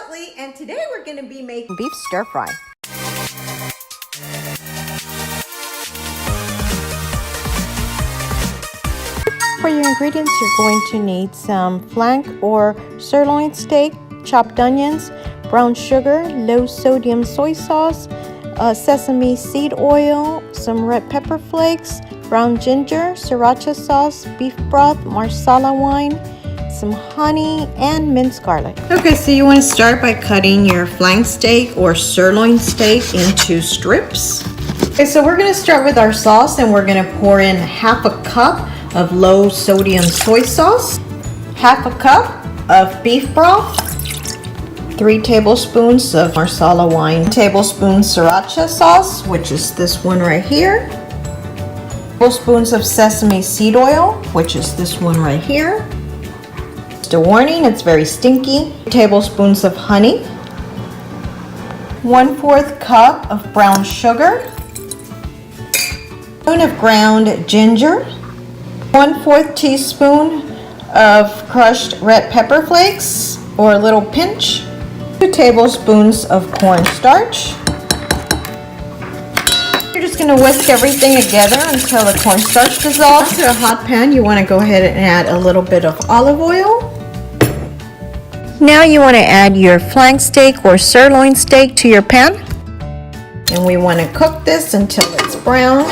Oatley, and today we're going to be making beef stir fry. For your ingredients, you're going to need some flank or sirloin steak, chopped onions, brown sugar, low sodium soy sauce, sesame seed oil, some red pepper flakes, brown ginger, sriracha sauce, beef broth, marsala wine, some honey, and minced garlic. Okay, so you want to start by cutting your flank steak or sirloin steak into strips. Okay, so we're going to start with our sauce, and we're going to pour in half a cup of low sodium soy sauce, half a cup of beef broth, 3 tablespoons of marsala wine, 1 tablespoon sriracha sauce, which is this one right here, tablespoons of sesame seed oil, which is this one right here. Just a warning, it's very stinky. 2 tablespoons of honey, 1/4 cup of brown sugar, 1 spoon of ground ginger, 1/4 teaspoon of crushed red pepper flakes or a little pinch, 2 tablespoons of cornstarch. You're just going to whisk everything together until the cornstarch dissolves. To a hot pan, you want to go ahead and add a little bit of olive oil. Now you want to add your flank steak or sirloin steak to your pan, and we want to cook this until it's brown.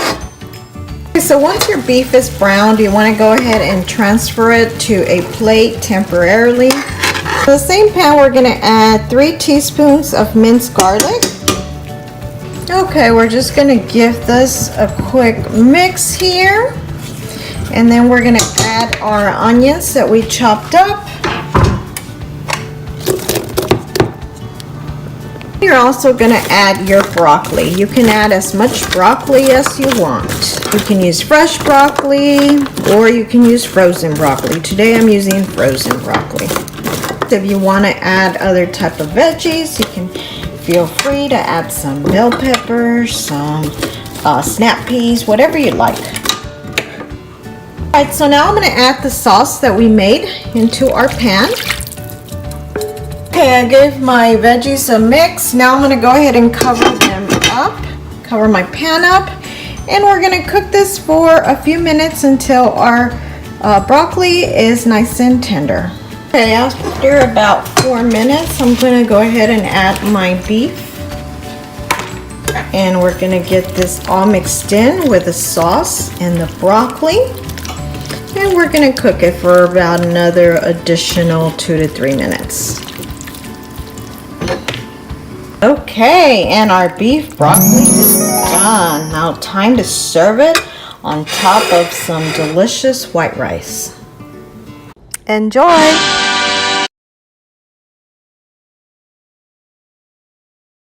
So once your beef is browned, you want to go ahead and transfer it to a plate temporarily. In the same pan, we're going to add 3 teaspoons of minced garlic. Okay, we're just going to give this a quick mix here. And then we're going to add our onions that we chopped up. You're also going to add your broccoli. You can add as much broccoli as you want. You can use fresh broccoli or you can use frozen broccoli. Today I'm using frozen broccoli. If you want to add other type of veggies, you can feel free to add some bell peppers, some snap peas, whatever you like. Alright, so now I'm going to add the sauce that we made into our pan. Okay, I gave my veggies a mix. Now I'm going to go ahead and cover them up, cover my pan up, and we're going to cook this for a few minutes until our broccoli is nice and tender. Okay, after about 4 minutes, I'm going to go ahead and add my beef, and we're going to get this all mixed in with the sauce and the broccoli, and we're going to cook it for about another additional 2 to 3 minutes. Okay, and our beef broccoli is done. Now time to serve it on top of some delicious white rice. Enjoy!